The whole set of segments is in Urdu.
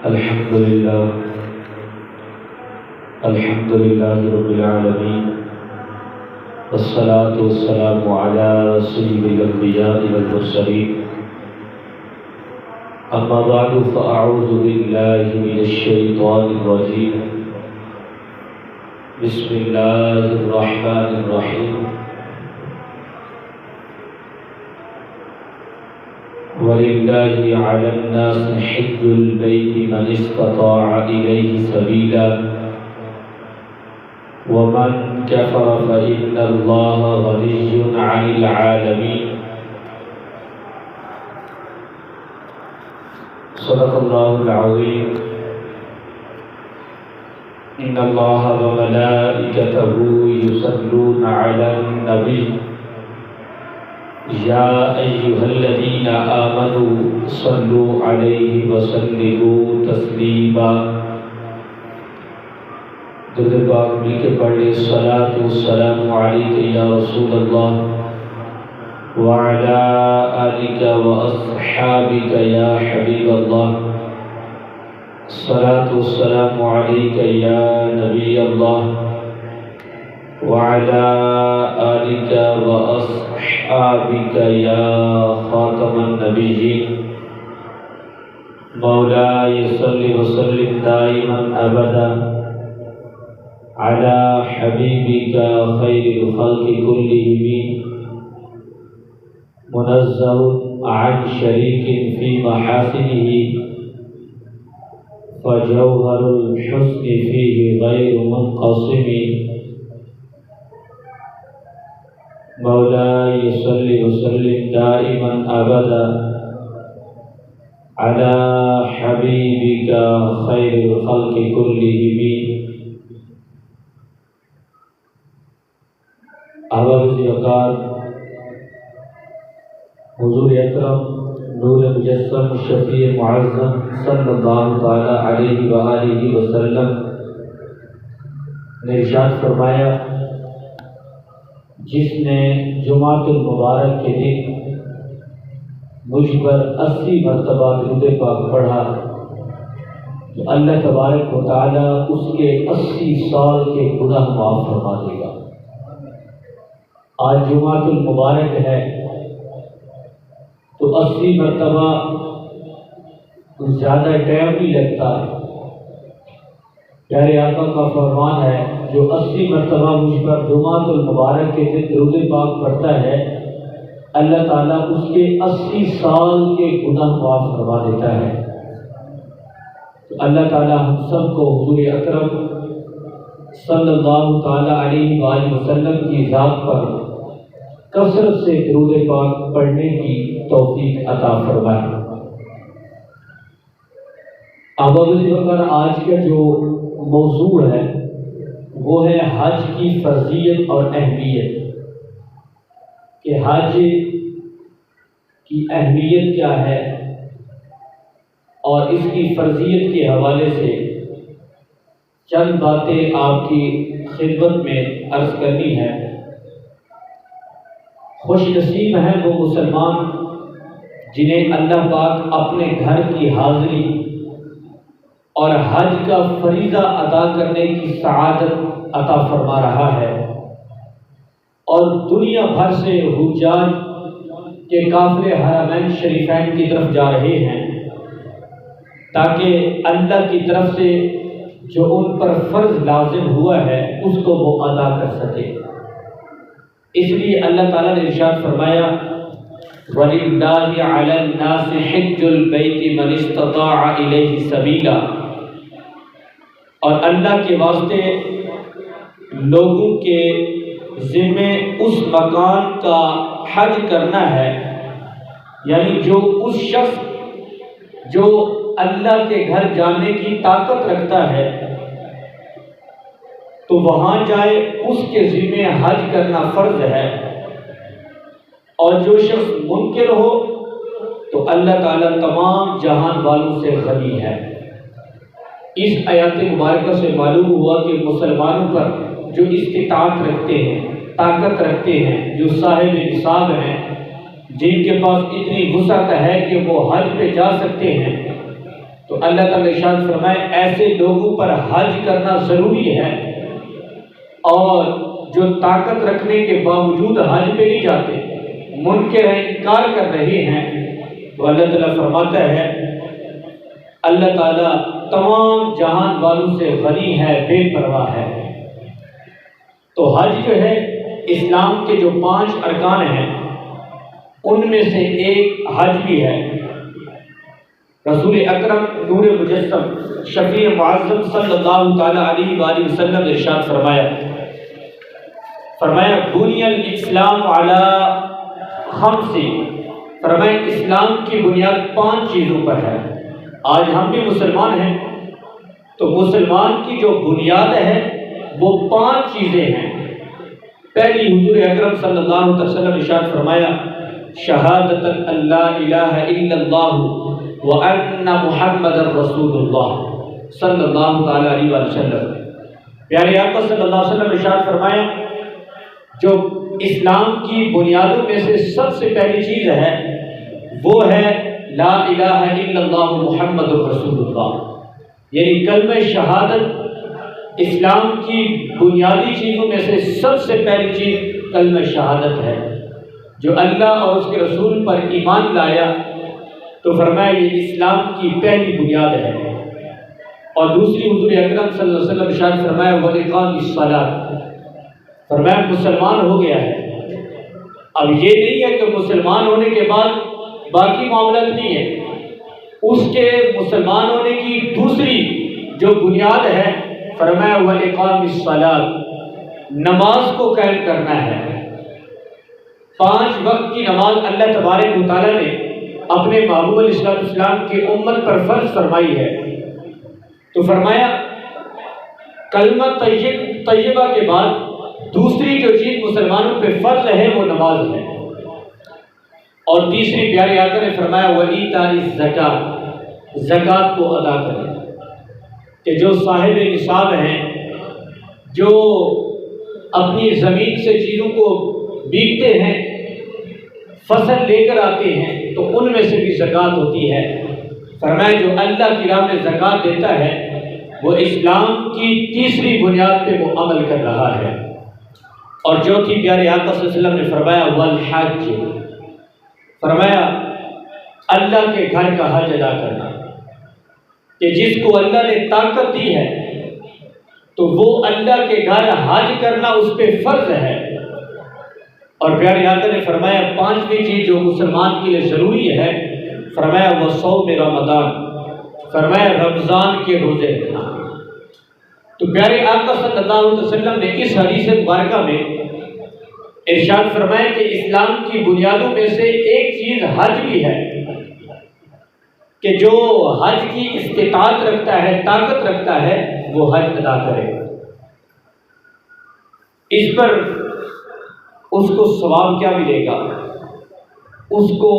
الحمد لله رب العالمين، والصلاة والسلام على سيد الأنبياء والمرسلين. أما بعد فأعوذ بالله من الشيطان الرجيم. بسم الله الرحمن الرحيم. وَلِلَّهِ عَلَى النَّاسِ حِجُّ الْبَيْتِ مَنِ اسْتَطَاعَ إِلَيْهِ سَبِيلًا وَمَنْ كَفَرَ فَإِنَّ اللَّهَ غَنِيٌّ عَنِ الْعَالَمِينَ. صدق الله العظيم. إن الله وملائكته يصلون على النبي يا أيها الذين آمنوا صلوا عليه وسلموا تسليما. درود پاک مل کے پڑھ لیں. الصلاة والسلام عليك يا رسول الله وعلى آلك وأصحابك يا حبيب الله. الصلاة والسلام عليك يا نبي الله وعلى آلك وأصحابك يا خاتم النبيين. مولاي صل وسلم دائما أبدا على حبيبك خير الخلق كلهم منزه عن شريك في محاسنه فجوهر الحسن فيه غير منقسم. مولاي صل وسلم دائما أبدا على حبيبك خير الخلق كلهم. احباب وقار حضور اکرم نور مجسم شفیع معظم صلی اللہ تعالی علیہ وآلہ وسلم نے ارشاد فرمایا، جس نے جمعۃ المبارک کے دن مجھ پر 80 مرتبہ درود پاک پڑھا تو اللہ تبارک و تعالی اس کے 80 سال کے گناہ معاف فرما دے گا. آج جمعۃ المبارک ہے تو 80 مرتبہ زیادہ ٹائم نہیں لگتا ہے. پیارے آقا کا فرمان ہے، جو 80 مرتبہ مجھ پر جمعۃ المبارک کے دن درود پاک پڑھتا ہے اللہ تعالیٰ اس کے 80 سال کے گناہ معاف فرما دیتا ہے. تو اللہ تعالیٰ ہم سب کو حضور اکرم صلی اللہ تعالیٰ علیہ وآلہ وسلم کی ذات پر کثرت سے درود پاک پڑھنے کی توفیق عطا فرمائے. اب آج کا جو موضوع ہے وہ ہے حج کی فرضیت اور اہمیت، کہ حج کی اہمیت کیا ہے اور اس کی فرضیت کے حوالے سے چند باتیں آپ کی خدمت میں عرض کرنی ہے. خوش نصیب ہیں وہ مسلمان جنہیں اللہ پاک اپنے گھر کی حاضری اور حج کا فریضہ ادا کرنے کی سعادت عطا فرما رہا ہے، اور دنیا بھر سے حجاج کے قافلے حرمین شریفین کی طرف جا رہے ہیں تاکہ اللہ کی طرف سے جو ان پر فرض لازم ہوا ہے اس کو وہ ادا کر سکے. اس لیے اللہ تعالیٰ نے ارشاد فرمایا، وَلِلَّهِ عَلَى النَّاسِ حِجُّ الْبَيْتِ مَنِ اسْتَطَاعَ إِلَيْهِ سَبِيلًا. اور اللہ کے واسطے لوگوں کے ذمے اس مکان کا حج کرنا ہے، یعنی جو اس شخص جو اللہ کے گھر جانے کی طاقت رکھتا ہے تو وہاں جائے، اس کے ذمے حج کرنا فرض ہے. اور جو شخص منکر ہو تو اللہ تعالیٰ تمام جہان والوں سے غنی ہے. اس آیات مبارکہ سے معلوم ہوا کہ مسلمانوں پر جو استطاعت رکھتے ہیں، طاقت رکھتے ہیں، جو صاحب نصاب ہیں، جن کے پاس اتنی وسعت ہے کہ وہ حج پہ جا سکتے ہیں، تو اللہ تعالیٰ ارشاد فرمائے ایسے لوگوں پر حج کرنا ضروری ہے، اور جو طاقت رکھنے کے باوجود حج پہ نہیں جاتے، منکر ہیں، انکار کر رہے ہیں، تو اللہ تعالیٰ فرماتا ہے اللہ تعالیٰ تمام جہان والوں سے غنی ہے، بے پرواہ ہے۔ تو حج جو ہے اسلام کے جو 5 ارکان ہیں ان میں سے ایک حج بھی ہے۔ رسول اکرم نور مجسم شفیع معظم صلی اللہ تعالیٰ علیہ وآلہ وسلم نے ارشاد فرمایا بنی الاسلام علی 5، فرمایا اسلام کی بنیاد 5 چیزوں پر ہے۔ آج ہم بھی مسلمان ہیں تو مسلمان کی جو بنیاد ہے وہ 5 چیزیں ہیں۔ پہلی حضور اکرم صلی اللہ علیہ وسلم ارشاد فرمایا شہادت اللہ الہ الا اللہ وان محمد رسول اللہ صلی اللہ تعالیٰ علیہ وسلم۔ پیارے آقا صلی اللہ علیہ وسلم ارشاد فرمایا جو اسلام کی بنیادوں میں سے سب سے پہلی چیز ہے وہ ہے لا الہ الا اللہ محمد رسول اللہ، یعنی کلمہ شہادت اسلام کی بنیادی چیزوں میں سے سب سے پہلی چیز کلمہ شہادت ہے۔ جو اللہ اور اس کے رسول پر ایمان لایا تو فرمایا یہ اسلام کی پہلی بنیاد ہے۔ اور دوسری حضور اکرم صلی اللہ علیہ وسلم ارشاد فرمایا وَإِقَامِ الصَّلَاةِ، فرمایا مسلمان ہو گیا ہے۔ اب یہ نہیں ہے کہ مسلمان ہونے کے بعد باقی معاملات نہیں ہے، اس کے مسلمان ہونے کی دوسری جو بنیاد ہے فرمایا وَإِقَامِ الصَّلَاةِ، نماز کو قائم کرنا ہے۔ 5 وقت کی نماز اللہ تبارک و تعالیٰ نے اپنے محبوب علیہ السلام کی امت پر فرض فرمائی ہے، تو فرمایا کلمہ طیبہ کے بعد دوسری جو چیز مسلمانوں پہ فرض ہے وہ نماز ہے۔ اور تیسری پیارے آقا نے فرمایا وَإِيتَاءِ الزَّکَاۃ، زکوٰۃ کو ادا کریں، کہ جو صاحب نصاب ہیں، جو اپنی زمین سے چیزوں کو بیکتے ہیں، فصل لے کر آتے ہیں، تو ان میں سے بھی زکوٰۃ ہوتی ہے۔ فرمایا جو اللہ کی راہ میں زکوٰۃ دیتا ہے وہ اسلام کی تیسری بنیاد پہ وہ عمل کر رہا ہے۔ اور چوتھی پیارے آقا صلی اللہ علیہ وسلم نے فرمایا والحج، فرمایا اللہ کے گھر کا حج ادا کرنا، کہ جس کو اللہ نے طاقت دی ہے تو وہ اللہ کے گھر حج کرنا اس پہ فرض ہے۔ اور پیارے آقا نے فرمایا 5ویں چیز جو مسلمان کے لیے ضروری ہے فرمایا وصوم رمضان، فرمایا رمضان کے روزے رکھنا۔ تو پیارے آقا صلی اللہ علیہ وسلم نے اس حدیث مبارکہ میں ارشاد فرمایا کہ اسلام کی بنیادوں میں سے ایک چیز حج بھی ہے، کہ جو حج کی استطاعت رکھتا ہے، طاقت رکھتا ہے، وہ حج ادا کرے۔ اس پر اس کو ثواب کیا ملے گا، اس کو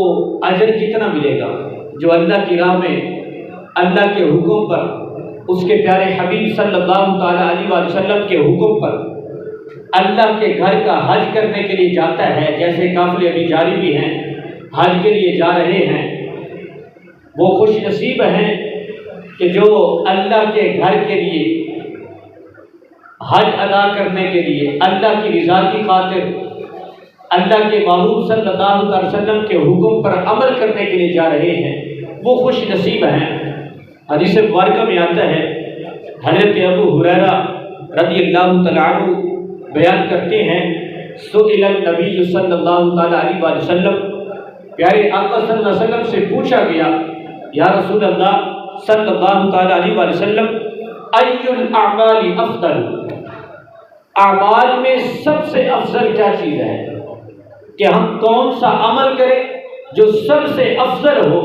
اجر کتنا ملے گا؟ جو اللہ کی راہ میں اللہ کے حکم پر، اس کے پیارے حبیب صلی اللہ تعالیٰ علیہ وسلم کے حکم پر اللہ کے گھر کا حج کرنے کے لیے جاتا ہے، جیسے قافلے ابھی جاری بھی ہیں، حج کے لیے جا رہے ہیں، وہ خوش نصیب ہیں کہ جو اللہ کے گھر کے لیے حج ادا کرنے کے لیے اللہ کی رضا کی خاطر اللہ کے محبوب صلی اللہ علیہ وسلم کے حکم پر عمل کرنے کے لیے جا رہے ہیں، وہ خوش نصیب ہیں۔ حدیث مبارکہ میں آتا ہے، حضرت ابو ہریرہ رضی اللہ تعالیٰ عنہ بیان کرتے ہیں سئل النبی صلی اللہ تعالیٰ علیہ وسلم، پیارے آقا صلی اللہ علیہ وسلم سے پوچھا گیا یا رسول اللہ صلی اللہ تعالیٰ علیہ وسلم ای الاعمال افضل، اعمال میں سب سے افضل کیا چیز ہے، کہ ہم کون سا عمل کریں جو سب سے افضل ہو؟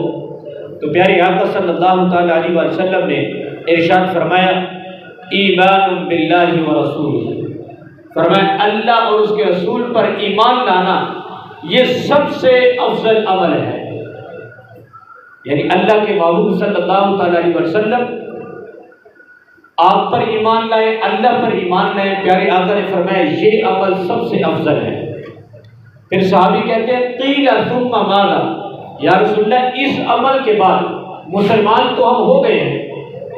تو پیارے آقا صلی اللہ تعالیٰ علیہ وسلم نے ارشاد فرمایا ایمان باللہ ورسولہ، فرمایا اللہ اور اس کے رسول پر ایمان لانا یہ سب سے افضل عمل ہے۔ یعنی اللہ کے محبوب صلی اللہ تعالیٰ علیہ وسلم آپ پر ایمان لائے، اللہ پر ایمان لائے، پیارے آقا نے فرمایا یہ عمل سب سے افضل ہے۔ پھر صحابی کہتے ہیں قیل ثم ماذا، یا رسول اللہ اس عمل کے بعد مسلمان تو ہم ہو گئے ہیں،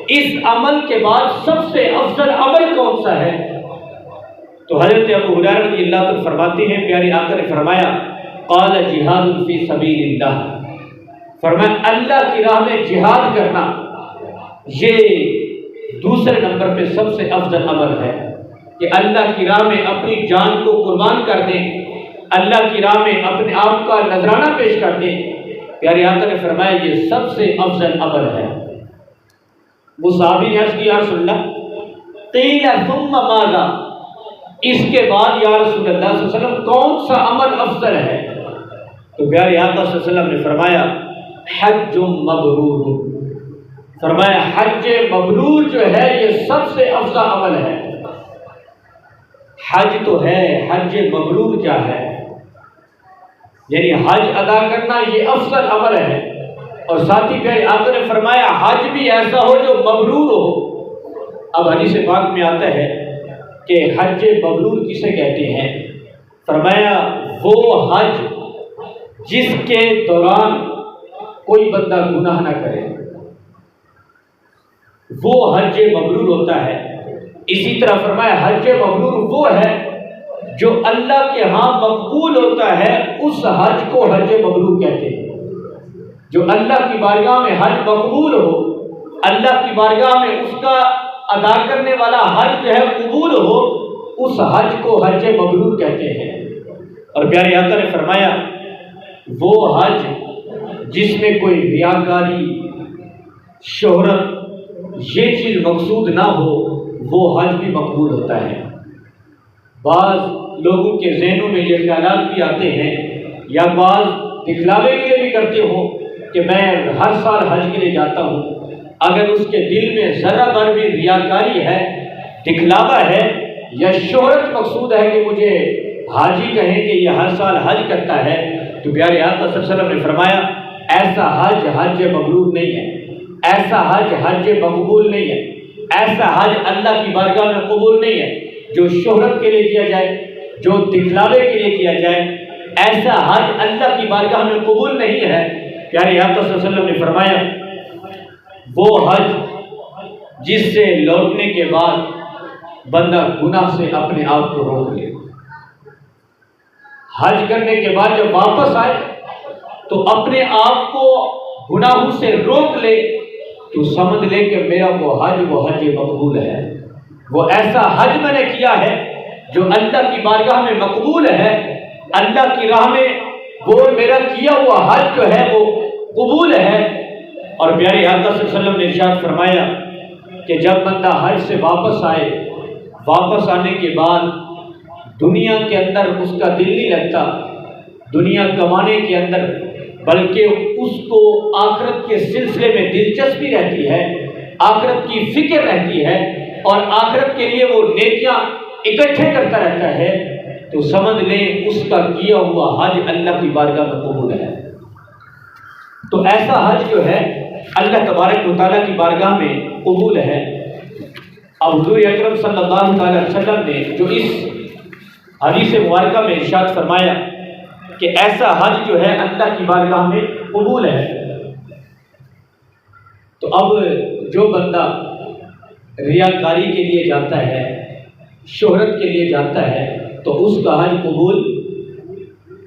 اس عمل کے بعد سب سے افضل عمل کون سا ہے؟ تو حضرت ابو ہریرہ رضی اللہ عنہ فرماتے ہیں، پیارے آقا نے فرمایا قال جہاد فی سبیل اللہ، فرمایا اللہ کی راہ میں جہاد کرنا یہ دوسرے نمبر پہ سب سے افضل عمل ہے، کہ اللہ کی راہ میں اپنی جان کو قربان کر دیں، اللہ کی راہ میں اپنے آپ کا نذرانہ پیش کر دیں۔ پیارے آقا نے فرمایا یہ سب سے افضل عمل ہے۔ وہ صحابی نے عرض کیا یا رسول اللہ قیل ثم ماذا، اس کے بعد یا رسول اللہ صلی اللہ علیہ وسلم کون سا عمل افضل ہے؟ تو پیارے آقا صلی اللہ علیہ وسلم نے فرمایا حج مبرور، فرمایا حج مبرور جو ہے یہ سب سے افضل عمل ہے۔ حج تو ہے، حج مبرور کیا ہے؟ یعنی حج ادا کرنا یہ افضل عمل ہے، اور ساتھ ہی پیارے آقا نے فرمایا حج بھی ایسا ہو جو مبرور ہو۔ اب حدیث پاک میں آتا ہے کہ حج مبرور کسے کہتے ہیں؟ فرمایا وہ حج جس کے دوران کوئی بندہ گناہ نہ کرے، وہ حج مبرور ہوتا ہے۔ اسی طرح فرمایا حج مبرور وہ ہے جو اللہ کے ہاں مقبول ہوتا ہے، اس حج کو حج مبرور کہتے ہیں۔ جو اللہ کی بارگاہ میں حج مقبول ہو، اللہ کی بارگاہ میں اس کا ادا کرنے والا حج جو ہے قبول ہو، اس حج کو حج مبرور کہتے ہیں۔ اور پیارے آقا نے فرمایا وہ حج جس میں کوئی ریاکاری، شہرت، یہ چیز مقصود نہ ہو، وہ حج بھی مقبول ہوتا ہے۔ بعض لوگوں کے ذہنوں میں یہ خیالات بھی آتے ہیں، یا بعض دکھلاوے کے لیے بھی کرتے ہو کہ میں ہر سال حج کے لیے جاتا ہوں، اگر اس کے دل میں ذرا بھر بھی ریاکاری ہے، دکھلاوا ہے، یا شہرت مقصود ہے کہ مجھے حاجی کہیں کہ یہ ہر سال حج کرتا ہے، تو پیارے آقا صلی اللہ علیہ وسلم نے فرمایا ایسا حج حج مبرور نہیں ہے، ایسا حج حج مقبول نہیں ہے، ایسا حج اللہ کی بارگاہ میں قبول نہیں ہے جو شہرت کے لیے کیا جائے، جو دکھلاوے کے لیے کیا جائے، ایسا حج اللہ کی بارگاہ میں قبول نہیں ہے۔ پیارے آقا صلی اللہ علیہ وسلم نے فرمایا وہ حج جس سے لوٹنے کے بعد بندہ گناہ سے اپنے آپ کو روک لے، حج کرنے کے بعد جب واپس آئے تو اپنے آپ کو گناہوں سے روک لے، تو سمجھ لے کہ میرا وہ حج مقبول ہے، وہ ایسا حج میں نے کیا ہے جو اللہ کی بارگاہ میں مقبول ہے، اللہ کی راہ میں وہ میرا کیا ہوا حج جو ہے وہ قبول ہے۔ اور پیارے آقا صلی اللہ علیہ وسلم نے ارشاد فرمایا کہ جب بندہ حج سے واپس آئے، واپس آنے کے بعد دنیا کے اندر اس کا دل نہیں لگتا، دنیا کمانے کے اندر، بلکہ اس کو آخرت کے سلسلے میں دلچسپی رہتی ہے، آخرت کی فکر رہتی ہے، اور آخرت کے لیے وہ نیکیاں اکٹھے کرتا رہتا ہے، تو سمجھ لیں اس کا کیا ہوا حج اللہ کی بارگاہ میں قبول ہے۔ تو ایسا حج جو ہے اللہ تبارک و تعالیٰ کی بارگاہ میں قبول ہے۔ اب حضور اکرم صلی اللہ علیہ وسلم نے جو اس حدیث مبارکہ میں ارشاد فرمایا کہ ایسا حج جو ہے اللہ کی بارگاہ میں قبول ہے، تو اب جو بندہ ریاکاری کے لیے جاتا ہے، شہرت کے لیے جاتا ہے، تو اس کا حج قبول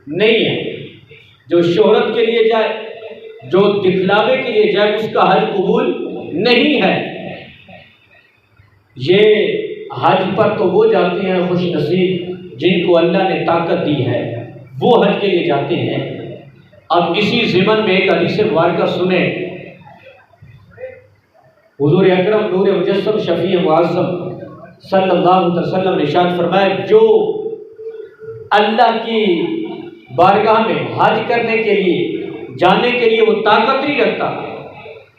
نہیں ہے۔ جو شہرت کے لیے جائے، جو دکھلاوے کے لیے جائے، اس کا حج قبول نہیں ہے۔ یہ حج پر تو وہ جاتے ہیں خوش نصیب جن کو اللہ نے طاقت دی ہے، وہ حج کے لیے جاتے ہیں۔ اب اسی ضمن میں ایک حدیث مبارکہ سنیں، حضور اکرم نور مجسم شفیع معظم صلی اللہ علیہ وسلم نے ارشاد فرمایا جو اللہ کی بارگاہ میں حج کرنے کے لیے، جانے کے لیے وہ طاقت نہیں رکھتا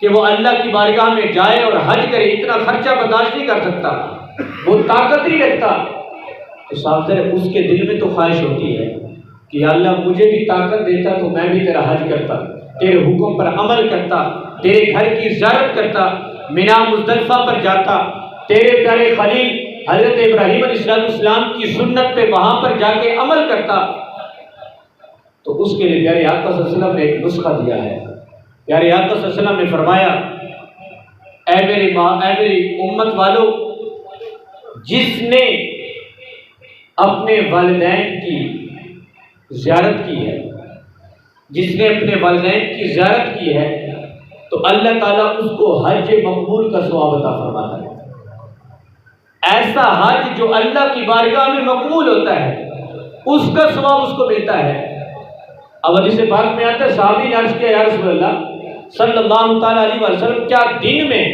کہ وہ اللہ کی بارگاہ میں جائے اور حج کرے، اتنا خرچہ برداشت نہیں کر سکتا، وہ طاقت نہیں رکھتا، تو صاحب اس کے دل میں تو خواہش ہوتی ہے کہ یا اللہ مجھے بھی طاقت دیتا تو میں بھی تیرا حج کرتا، تیرے حکم پر عمل کرتا، تیرے گھر کی زیارت کرتا، مینا مزدلفہ پر جاتا، تیرے پیارے خلیل حضرت ابراہیم علیہ السلام کی سنت پہ وہاں پر جا کے عمل کرتا۔ تو اس کے لیے پیارے آقا صلی اللہ علیہ وسلم نے ایک نسخہ دیا ہے۔ پیارے آقا صلی اللہ علیہ وسلم نے فرمایا اے میری امت والو، جس نے اپنے والدین کی زیارت کی ہے، جس نے اپنے والدین کی زیارت کی ہے تو اللہ تعالیٰ اس کو حج مقبول کا ثواب عطا فرماتا ہے۔ ایسا حج جو اللہ کی بارگاہ میں مقبول ہوتا ہے، اس کا ثواب اس کو ملتا ہے۔ اب حدیث پاک میں آتا ہے، صحابی نے عرض کیا یا رسول اللہ صلی اللہ تعالیٰ علیہ وسلم، کیا دن میں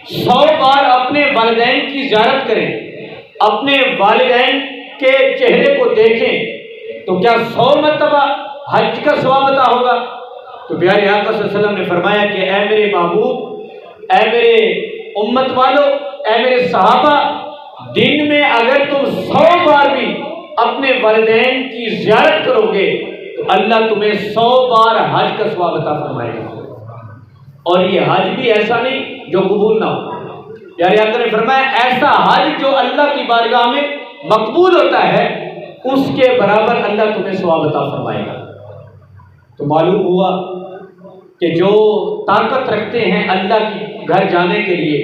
100 بار اپنے والدین کی زیارت کریں، اپنے والدین کے چہرے کو دیکھیں تو کیا 100 مرتبہ حج کا ثواب عطا ہوگا؟ تو پیارے آقا صلی اللہ علیہ وسلم نے فرمایا کہ اے میرے محبوب، اے میرے امت والو، اے میرے صحابہ، دن میں اگر تم 100 بار بھی اپنے والدین کی زیارت کرو گے تو اللہ تمہیں 100 بار حج کا ثواب عطا فرمائے گا۔ اور یہ حج بھی ایسا نہیں جو قبول نہ ہو، پیارے آقا نے فرمایا ایسا حج جو اللہ کی بارگاہ میں مقبول ہوتا ہے، اس کے برابر اللہ تمہیں ثواب عطا فرمائے گا۔ تو معلوم ہوا کہ جو طاقت رکھتے ہیں اللہ کی گھر جانے کے لیے،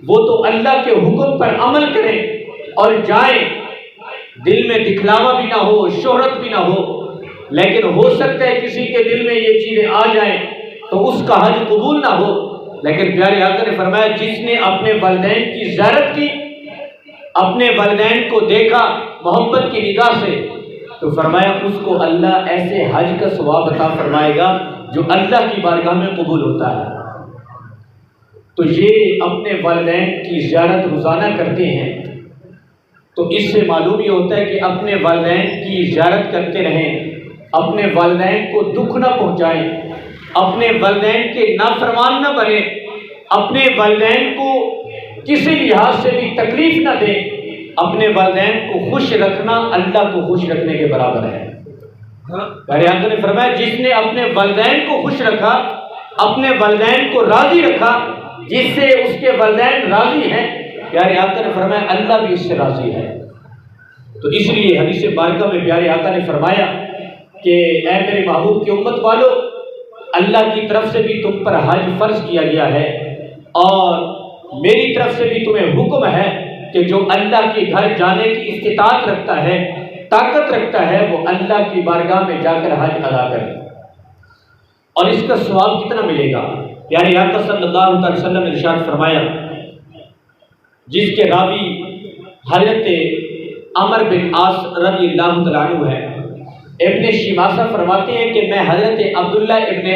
وہ تو اللہ کے حکم پر عمل کریں اور جائیں، دل میں دکھلاوا بھی نہ ہو، شہرت بھی نہ ہو، لیکن ہو سکتا ہے کسی کے دل میں یہ چیزیں آ جائیں تو اس کا حج قبول نہ ہو۔ لیکن پیارے آقا نے فرمایا جس نے اپنے والدین کی زیارت کی، اپنے والدین کو دیکھا محبت کی نگاہ سے، تو فرمایا اس کو اللہ ایسے حج کا ثواب عطا فرمائے گا جو اللہ کی بارگاہ میں قبول ہوتا ہے۔ تو یہ اپنے والدین کی زیارت روزانہ کرتے ہیں، تو اس سے معلوم یہ ہوتا ہے کہ اپنے والدین کی زیارت کرتے رہیں، اپنے والدین کو دکھ نہ پہنچائیں، اپنے والدین کے نافرمان نہ بنیں، اپنے والدین کو کسی لحاظ سے بھی تکلیف نہ دیں۔ اپنے والدین کو خوش رکھنا اللہ کو خوش رکھنے کے برابر ہے۔ پیارے آقا نے فرمایا جس نے اپنے والدین کو خوش رکھا، اپنے والدین کو راضی رکھا، جس سے اس کے والدین راضی ہیں، پیارے آقا نے فرمایا اللہ بھی اس سے راضی ہے۔ تو اس لیے حدیث بارکہ میں پیارے آقا نے فرمایا کہ اے میرے محبوب کی امت والو، اللہ کی طرف سے بھی تم پر حج فرض کیا گیا ہے، اور میری طرف سے بھی تمہیں حکم ہے کہ جو اللہ کے گھر جانے کی استطاعت رکھتا ہے، طاقت رکھتا ہے، وہ اللہ کی بارگاہ میں جا کر حج ادا کرے۔ اور اس کا ثواب کتنا ملے گا؟ یعنی آقا صلی اللہ علیہ وسلم نے ارشاد فرمایا، جس کے راوی حضرت عمر بن عاص رضی اللہ تعالیٰ عنہ ہے، ابن شماسہ فرماتے ہیں کہ میں حضرت عبداللہ ابن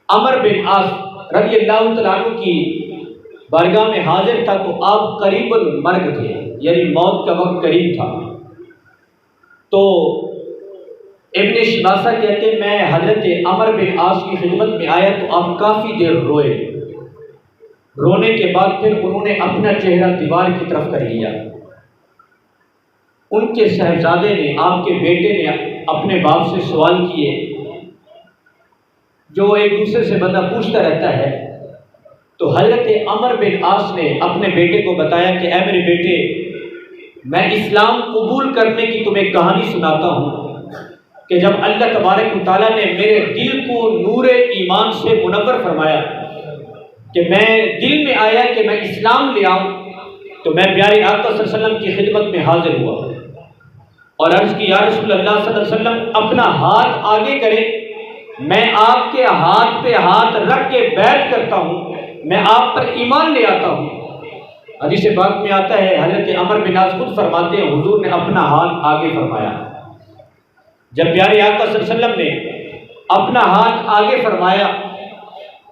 عمر بن عاص رضی اللہ تعالیٰ عنہ کی بارگاہ میں حاضر تھا تو آپ قریب المرگ تھے، یعنی موت کا وقت قریب تھا۔ تو ابن شماسہ کہتے ہیں میں حضرت عمر بن عاص کی خدمت میں آیا تو آپ کافی دیر روئے، رونے کے بعد پھر انہوں نے اپنا چہرہ دیوار کی طرف کر لیا۔ ان کے صاحبزادے نے، آپ کے بیٹے نے اپنے باپ سے سوال کیے، جو ایک دوسرے سے بندہ پوچھتا رہتا ہے، تو حضرت عمر بن عاص نے اپنے بیٹے کو بتایا کہ اے میرے بیٹے، میں اسلام قبول کرنے کی تمہیں کہانی سناتا ہوں کہ جب اللہ تبارک و تعالیٰ نے میرے دل کو نور ایمان سے منور فرمایا کہ میں دل میں آیا کہ میں اسلام لے آؤں، تو میں پیارے آقا صلی اللہ علیہ وسلم کی خدمت میں حاضر ہوا اور عرض کی یا رسول اللہ صلی اللہ علیہ وسلم اپنا ہاتھ آگے کریں، میں آپ کے ہاتھ پہ ہاتھ رکھ کے بیعت کرتا ہوں، میں آپ پر ایمان لے آتا ہوں۔ حدیث پاک میں آتا ہے حضرت عمر بن عاص خود فرماتے ہیں حضور نے اپنا ہاتھ آگے فرمایا۔ جب پیارے آقا صلی اللہ علیہ وسلم نے اپنا ہاتھ آگے فرمایا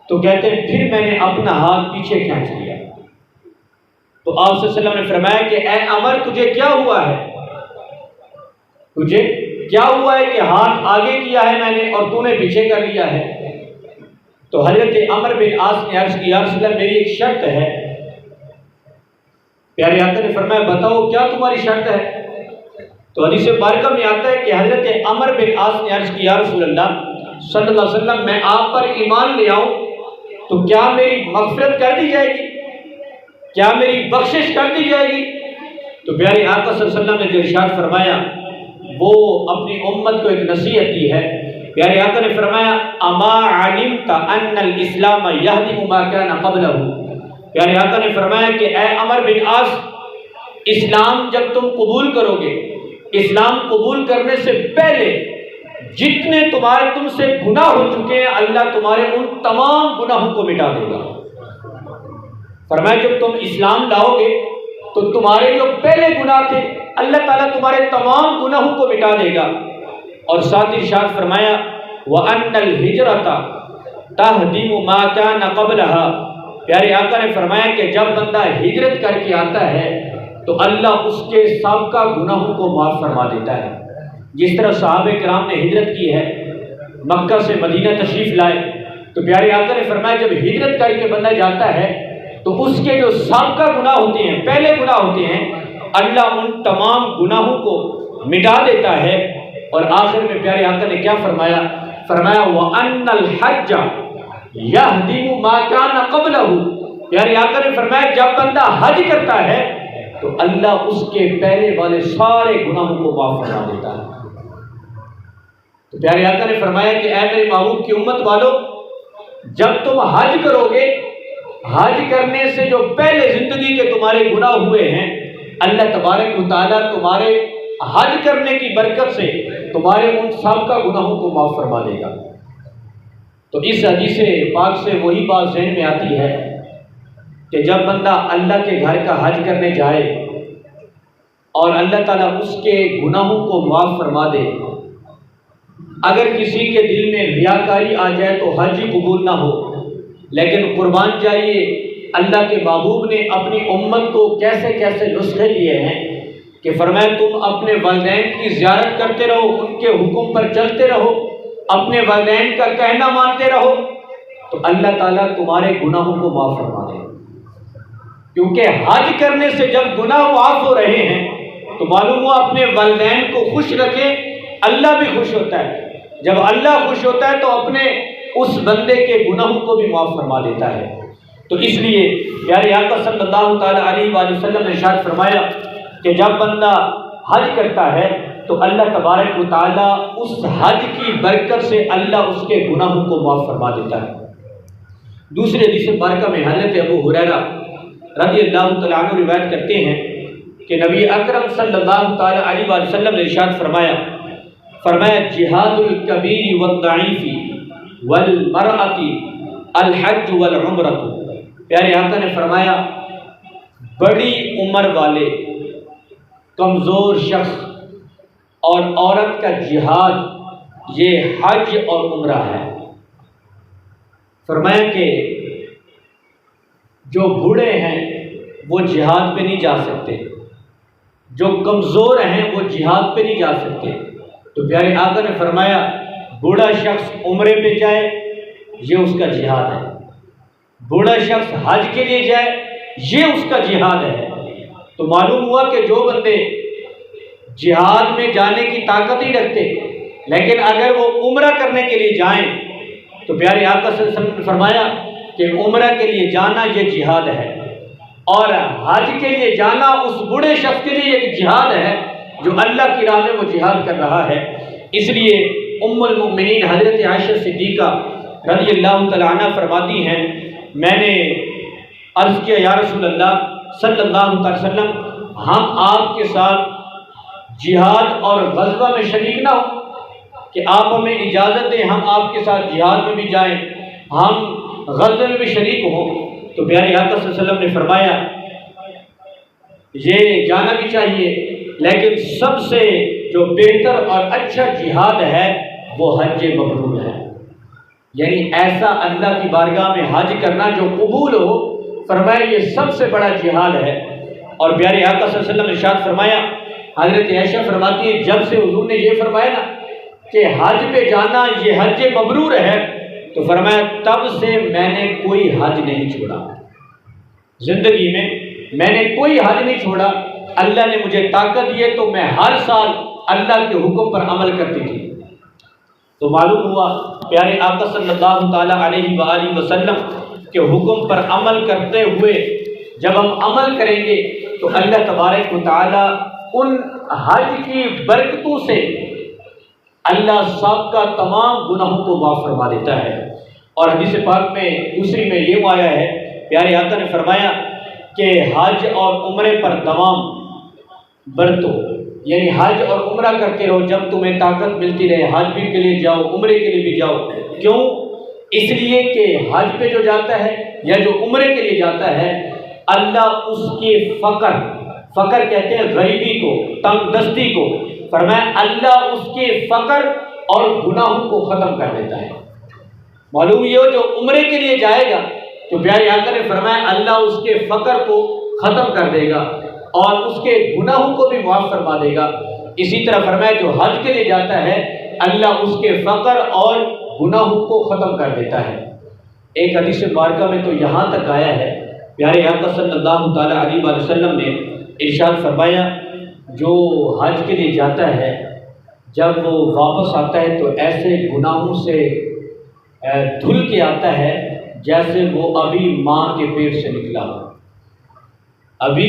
تو کہتے ہیں پھر میں نے اپنا ہاتھ پیچھے کھینچ لیا۔ تو آپ صلی اللہ علیہ وسلم نے فرمایا کہ اے عمر تجھے کیا ہوا ہے، تجھے کیا ہوا ہے کہ ہاتھ آگے کیا ہے میں نے اور تو نے پیچھے کر لیا ہے؟ تو حضرت عمر بن عاص نے عرض کی یا رسول اللہ میری ایک شرط ہے۔ پیارے آقا نے فرمایا بتاؤ کیا تمہاری شرط ہے؟ تو حدیث مبارکہ میں آتا ہے کہ حضرت عمر بن عاص نے عرض کی یا رسول اللہ صلی اللہ علیہ وسلم میں آپ پر ایمان لے آؤں تو کیا میری مغفرت کر دی جائے گی، کیا میری بخشش کر دی جائے گی؟ تو پیارے آقا صلی اللہ علیہ وسلم نے جو ارشاد فرمایا وہ اپنی امت کو ایک نصیحت دی ہے پیارے آقا نے فرمایا اما علمت ان الاسلام یہدم ما کان قبلہ، پیارے آقا نے فرمایا کہ اے عمر بن عاص، اسلام جب تم قبول کرو گے، اسلام قبول کرنے سے پہلے جتنے تم سے گناہ ہو چکے ہیں اللہ تمہارے ان تمام گناہوں کو مٹا دے گا۔ فرمایا جب تم اسلام لاؤ گے تو تمہارے جو پہلے گناہ تھے اللہ تعالیٰ تمہارے تمام گناہوں کو مٹا دے گا۔ اور ساتھ ارشاد فرمایا وَأَنَّ الْهِجْرَةَ تَهْدِمُ مَا كَانَ قَبْلَهَا، پیارے آقا نے فرمایا کہ جب بندہ ہجرت کر کے آتا ہے تو اللہ اس کے سابقہ گناہوں کو معاف فرما دیتا ہے۔ جس طرح صحابہ کرام نے ہجرت کی ہے، مکہ سے مدینہ تشریف لائے، تو پیارے آقا نے فرمایا جب ہجرت کر کے بندہ جاتا ہے تو اس کے جو سابقہ گناہ ہوتے ہیں، پہلے گناہ ہوتے ہیں، اللہ ان تمام گناہوں کو مٹا دیتا ہے۔ اور آخر میں پیارے آقا نے کیا فرمایا؟ فرمایا وَأَنَّ الْحَجَّ يَهْدِمُ مَا كَانَ قَبْلَهُ، پیارے آقا نے فرمایا جب بندہ حج کرتا ہے تو اللہ اس کے پہلے والے سارے گناہوں کو معاف فرما دیتا ہے۔ تو پیارے آقا نے فرمایا کہ اے میرے محبوب کی امت والو، جب تم حج کرو گے، حج کرنے سے جو پہلے زندگی کے تمہارے گناہ ہوئے ہیں اللہ تبارک و تعالیٰ تمہارے حج کرنے کی برکت سے تمہارے ان سابقہ گناہوں کو معاف فرما دے گا۔ تو اس حدیث پاک سے وہی بات ذہن میں آتی ہے کہ جب بندہ اللہ کے گھر کا حج کرنے جائے اور اللہ تعالیٰ اس کے گناہوں کو معاف فرما دے، اگر کسی کے دل میں ریاکاری آ جائے تو حج ہی قبول نہ ہو، لیکن قربان جائیے اللہ کے محبوب نے اپنی امت کو کیسے کیسے نسخے دیے ہیں کہ فرمایا تم اپنے والدین کی زیارت کرتے رہو، ان کے حکم پر چلتے رہو، اپنے والدین کا کہنا مانتے رہو، تو اللہ تعالیٰ تمہارے گناہوں کو معاف فرما دے۔ کیونکہ حج کرنے سے جب گناہ معاف ہو رہے ہیں تو معلوم ہوا اپنے والدین کو خوش رکھیں، اللہ بھی خوش ہوتا ہے۔ جب اللہ خوش ہوتا ہے تو اپنے اس بندے کے گناہوں کو بھی معاف فرما دیتا ہے۔ تو اس لیے پیارے آقا صلی اللہ تعالیٰ علیہ وآلہ وسلم نے ارشاد فرمایا کہ جب بندہ حج کرتا ہے تو اللہ تبارک و تعالیٰ اس حج کی برکت سے اللہ اس کے گناہوں کو معاف فرما دیتا ہے۔ دوسری حدیث مبارکہ میں حضرت ابو ہریرہ رضی اللہ تعالیٰ عنہ روایت کرتے ہیں کہ نبی اکرم صلی اللہ تعالیٰ علیہ وآلہ وسلم نے ارشاد فرمایا جہاد الکبیر والضعیف والمرأۃ الحج والعمرۃ، پیارے آقا نے فرمایا بڑی عمر والے، کمزور شخص اور عورت کا جہاد یہ حج اور عمرہ ہے۔ فرمایا کہ جو بوڑھے ہیں وہ جہاد پہ نہیں جا سکتے، جو کمزور ہیں وہ جہاد پہ نہیں جا سکتے۔ تو پیارے آقا نے فرمایا بوڑھا شخص عمرے پہ جائے یہ اس کا جہاد ہے، بوڑھا شخص حج کے لیے جائے یہ اس کا جہاد ہے۔ تو معلوم ہوا کہ جو بندے جہاد میں جانے کی طاقت ہی رکھتے لیکن اگر وہ عمرہ کرنے کے لیے جائیں تو پیارے آقا صلی اللہ علیہ وسلم نے فرمایا کہ عمرہ کے لیے جانا یہ جہاد ہے، اور حج کے لیے جانا اس بوڑھے شخص کے لیے ایک جہاد ہے جو اللہ کی راہ میں وہ جہاد کر رہا ہے۔ اس لیے ام المؤمنین حضرت عائشہ صدیقہ رضی اللہ تعالیٰ عنہ فرماتی ہیں میں نے عرض کیا یا رسول اللہ صلی اللہ علیہ وسلم ہم آپ کے ساتھ جہاد اور غزوہ میں شریک نہ ہوں کہ آپ ہمیں اجازت دیں ہم آپ کے ساتھ جہاد میں بھی جائیں، ہم غزوے میں بھی شریک ہوں۔ تو پیارے آقا صلی اللہ علیہ وسلم نے فرمایا یہ جانا بھی چاہیے، لیکن سب سے جو بہتر اور اچھا جہاد ہے وہ حج مبرور ہے، یعنی ایسا اللہ کی بارگاہ میں حج کرنا جو قبول ہو، فرمایا یہ سب سے بڑا جہاد ہے۔ اور پیارے آقا صلی اللہ علیہ وسلم نے ارشاد فرمایا، حضرت عائشہ فرماتی ہے جب سے حضور نے یہ فرمایا نا کہ حج پہ جانا یہ حج مبرور ہے تو فرمایا تب سے میں نے کوئی حج نہیں چھوڑا، زندگی میں نے کوئی حج نہیں چھوڑا، اللہ نے مجھے طاقت دی ہے تو میں ہر سال اللہ کے حکم پر عمل کرتی تھی۔ تو معلوم ہوا پیارے آقا صلی اللہ تعالیٰ علیہ وآلہ وسلم کے حکم پر عمل کرتے ہوئے جب ہم عمل کریں گے تو اللہ تبارک و تعالیٰ ان حج کی برکتوں سے اللہ سابقہ تمام گناہوں کو معاف فرما دیتا ہے۔ اور حدیث پاک میں دوسری میں یہ آیا ہے، پیارے آقا نے فرمایا کہ حج اور عمرے پر دوام برتو، یعنی حج اور عمرہ کرتے رہو، جب تمہیں طاقت ملتی رہے حج بھی کے لیے جاؤ، عمرے کے لیے بھی جاؤ۔ کیوں؟ اس لیے کہ حج پہ جو جاتا ہے یا جو عمرے کے لیے جاتا ہے، اللہ اس کے فقر کہتے ہیں غریبی کو، تنگ دستی کو، فرمایا اللہ اس کے فقر اور گناہوں کو ختم کر دیتا ہے۔ معلوم یہ ہو جو عمرے کے لیے جائے گا تو پیارے آقا نے فرمایا اللہ اس کے فقر کو ختم کر دے گا اور اس کے گناہوں کو بھی معاف فرما دے گا۔ اسی طرح فرمایا جو حج کے لیے جاتا ہے اللہ اس کے فقر اور گناہوں کو ختم کر دیتا ہے۔ ایک حدیث مبارکہ میں تو یہاں تک آیا ہے، پیارے آقا صلی اللہ تعالیٰ علیہ وآلہ وسلم نے ارشاد فرمایا جو حج کے لیے جاتا ہے جب وہ واپس آتا ہے تو ایسے گناہوں سے دھل کے آتا ہے جیسے وہ ابھی ماں کے پیٹ سے نکلا ہو۔ ابھی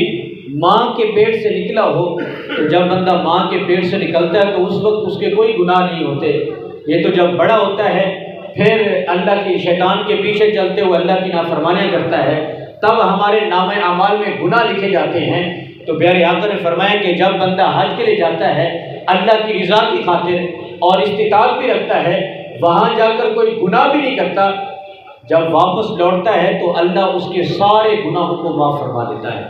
ماں کے پیٹ سے نکلا ہو تو جب بندہ ماں کے پیٹ سے نکلتا ہے تو اس وقت اس کے کوئی گناہ نہیں ہوتے۔ یہ تو جب بڑا ہوتا ہے پھر اللہ کی شیطان کے پیچھے چلتے ہوئے اللہ کی نافرمانیاں کرتا ہے، تب ہمارے نام اعمال میں گناہ لکھے جاتے ہیں۔ تو پیارے آقا نے فرمایا کہ جب بندہ حج کے لیے جاتا ہے اللہ کی رضا کی خاطر اور استطاعت بھی رکھتا ہے، وہاں جا کر کوئی گناہ بھی نہیں کرتا، جب واپس لوٹتا ہے تو اللہ اس کے سارے گناہوں کو معاف فرما دیتا ہے۔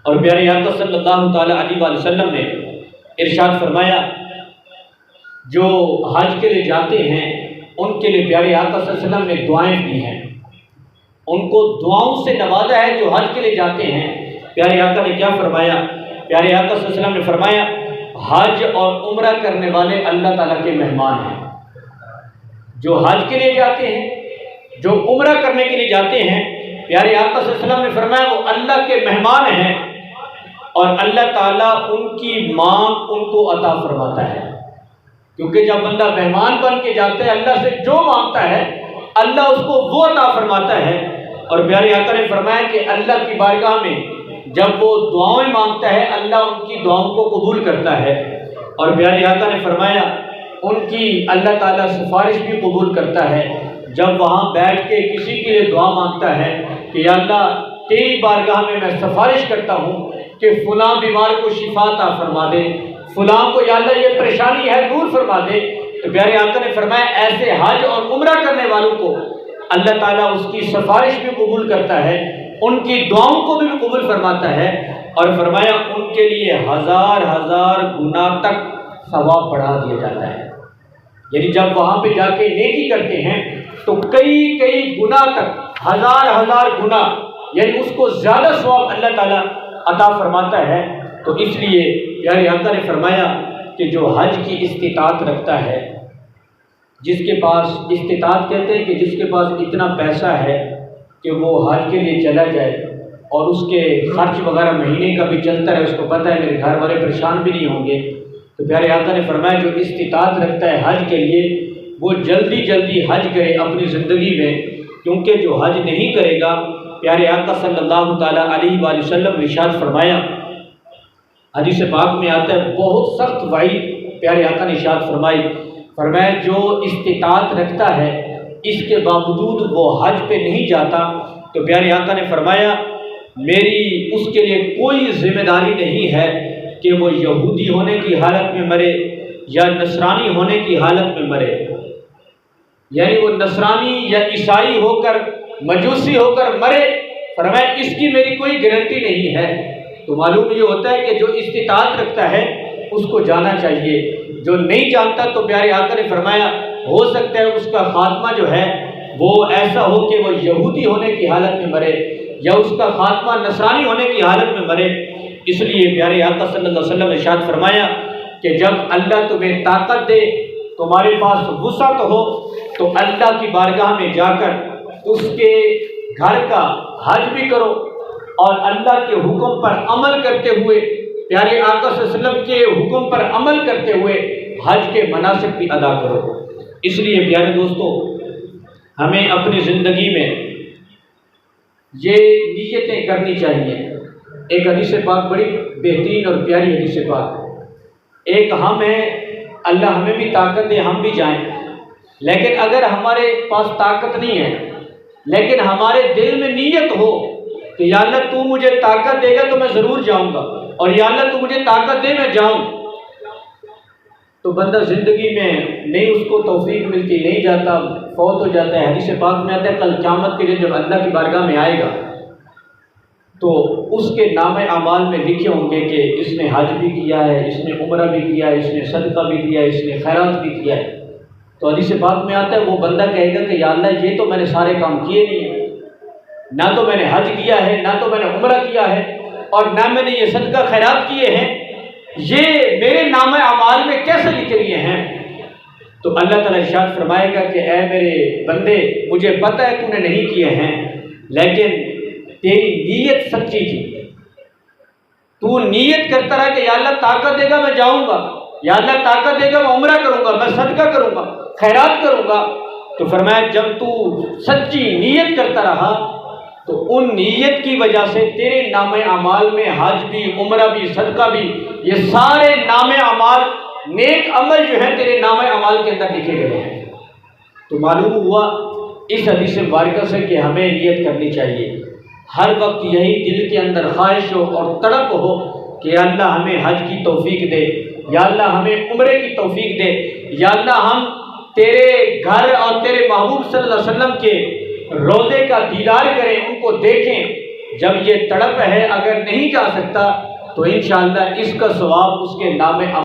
اور پیارے آقا صلی اللہ تعالیٰ علیہ وآلہ وسلم نے ارشاد فرمایا جو حج کے لیے جاتے ہیں ان کے لیے پیارے آقا صلی اللہ علیہ وسلم نے دعائیں دی ہیں، ان کو دعاؤں سے نوازا ہے جو حج کے لیے جاتے ہیں۔ پیارے آقا نے کیا فرمایا؟ پیارے آقا صلی اللہ علیہ وسلم نے فرمایا حج اور عمرہ کرنے والے اللہ تعالیٰ کے مہمان ہیں۔ جو حج کے لیے جاتے ہیں، جو عمرہ کرنے کے لیے جاتے ہیں، پیارے آقا صلی اللہ علیہ وسلم نے فرمایا وہ اللہ کے مہمان ہیں اور اللہ تعالیٰ ان کی مانگ ان کو عطا فرماتا ہے، کیونکہ جب بندہ مہمان بن کے جاتا ہے اللہ سے جو مانگتا ہے اللہ اس کو وہ عطا فرماتا ہے۔ اور پیارے آقا نے فرمایا کہ اللہ کی بارگاہ میں جب وہ دعائیں مانگتا ہے اللہ ان کی دعاؤں کو قبول کرتا ہے۔ اور پیارے آقا نے فرمایا ان کی اللہ تعالیٰ سفارش بھی قبول کرتا ہے جب وہاں بیٹھ کے کسی کے لیے دعا مانگتا ہے کہ یا اللہ تیری بارگاہ میں میں سفارش کرتا ہوں کہ فلاں بیمار کو شفا عطا فرما دے، فلاں کو یا اللہ یہ پریشانی ہے دور فرما دے۔ تو پیارے آقا نے فرمایا ایسے حج اور عمرہ کرنے والوں کو اللہ تعالیٰ اس کی سفارش بھی قبول کرتا ہے، ان کی دعاؤں کو بھی قبول فرماتا ہے، اور فرمایا ان کے لیے ہزار ہزار گناہ تک ثواب بڑھا دیا جاتا ہے۔ یعنی جب وہاں پہ جا کے نیکی کرتے ہیں تو کئی کئی گناہ تک، ہزار ہزار گناہ، یعنی اس کو زیادہ ثواب اللہ تعالیٰ عطا فرماتا ہے۔ تو اس لیے پیارے آقا نے فرمایا کہ جو حج کی استطاعت رکھتا ہے، جس کے پاس استطاعت کہتے ہیں کہ جس کے پاس اتنا پیسہ ہے کہ وہ حج کے لیے چلا جائے اور اس کے خرچ وغیرہ مہینے کا بھی چلتا ہے، اس کو پتہ ہے میرے گھر والے پریشان بھی نہیں ہوں گے، تو پیارے آقا نے فرمایا جو استطاعت رکھتا ہے حج کے لیے وہ جلدی جلدی حج کرے اپنی زندگی میں، کیونکہ جو حج نہیں کرے گا، پیارے آقا صلی اللہ تعالیٰ علیہ وآلہ وسلم نے ارشاد فرمایا، حدیث پاک میں آتا ہے بہت سخت وعید پیارے آقا نے ارشاد فرمایا جو استطاعت رکھتا ہے اس کے باوجود وہ حج پہ نہیں جاتا، تو پیارے آقا نے فرمایا میری اس کے لیے کوئی ذمہ داری نہیں ہے کہ وہ یہودی ہونے کی حالت میں مرے یا نصرانی ہونے کی حالت میں مرے، یعنی وہ نصرانی یا عیسائی ہو کر، مجوسی ہو کر مرے، فرمایا اس کی میری کوئی گارنٹی نہیں ہے۔ تو معلوم یہ ہوتا ہے کہ جو استطاعت رکھتا ہے اس کو جانا چاہیے، جو نہیں جانتا تو پیارے آقا نے فرمایا ہو سکتا ہے اس کا خاتمہ جو ہے وہ ایسا ہو کہ وہ یہودی ہونے کی حالت میں مرے یا اس کا خاتمہ نصرانی ہونے کی حالت میں مرے۔ اس لیے پیارے آقا صلی اللہ علیہ وسلم نے ارشاد فرمایا کہ جب اللہ تمہیں طاقت دے، تمہارے پاس وسعت ہو، تو اللہ کی بارگاہ میں جا کر اس کے گھر کا حج بھی کرو اور اللہ کے حکم پر عمل کرتے ہوئے، پیارے آقا صلی اللہ علیہ وسلم کے حکم پر عمل کرتے ہوئے حج کے مناسک بھی ادا کرو۔ اس لیے پیارے دوستو ہمیں اپنی زندگی میں یہ نیتیں کرنی چاہیے۔ ایک حدیث پاک بڑی بہترین اور پیاری حدیث پاک، ایک ہم ہیں اللہ ہمیں بھی طاقت دے ہم بھی جائیں، لیکن اگر ہمارے پاس طاقت نہیں ہے لیکن ہمارے دل میں نیت ہو کہ یا اللہ تو مجھے طاقت دے گا تو میں ضرور جاؤں گا، اور یا اللہ تو مجھے طاقت دے میں جاؤں، تو بندہ زندگی میں نہیں اس کو توفیق ملتی، نہیں جاتا، فوت ہو جاتا ہے۔ حدیث پاک میں آتا ہے کل قیامت کے دن جب اللہ کی بارگاہ میں آئے گا تو اس کے نام اعمال میں لکھے ہوں گے کہ اس نے حج بھی کیا ہے، اس نے عمرہ بھی کیا ہے، اس نے صدقہ بھی دیا ہے، اس نے خیرات بھی کیا ہے۔ تو حدیث پاک میں آتا ہے وہ بندہ کہے گا کہ یا اللہ یہ تو میں نے سارے کام کیے نہیں ہیں، نہ تو میں نے حج کیا ہے، نہ تو میں نے عمرہ کیا ہے، اور نہ میں نے یہ صدقہ خیرات کیے ہیں، یہ میرے نام اعمال میں کیسے لکھ لیے ہیں؟ تو اللہ تعالیٰ ارشاد فرمائے گا کہ اے میرے بندے مجھے پتہ ہے تو نے نہیں کیے ہیں، لیکن تیری نیت سچی تھی، تو نیت کرتا رہا کہ یا اللہ طاقت دے گا میں جاؤں گا، یا اللہ طاقت دے گا میں عمرہ کروں گا، میں صدقہ کروں گا، خیرات کروں گا۔ تو فرمایا جب تو سچی نیت کرتا رہا تو ان نیت کی وجہ سے تیرے نام اعمال میں حج بھی، عمرہ بھی، صدقہ بھی، یہ سارے نام اعمال، نیک عمل جو ہیں تیرے نام اعمال کے اندر لکھے گئے ہیں۔ تو معلوم ہوا اس حدیث مبارکہ سے کہ ہمیں نیت کرنی چاہیے، ہر وقت یہی دل کے اندر خواہش ہو اور تڑپ ہو کہ یا اللہ ہمیں حج کی توفیق دے، یا اللہ ہمیں عمرے کی توفیق دے، یا اللہ ہم تیرے گھر اور تیرے محبوب صلی اللہ علیہ وسلم کے روضے کا دیدار کریں، ان کو دیکھیں۔ جب یہ تڑپ ہے، اگر نہیں جا سکتا تو انشاءاللہ اس کا ثواب اس کے نام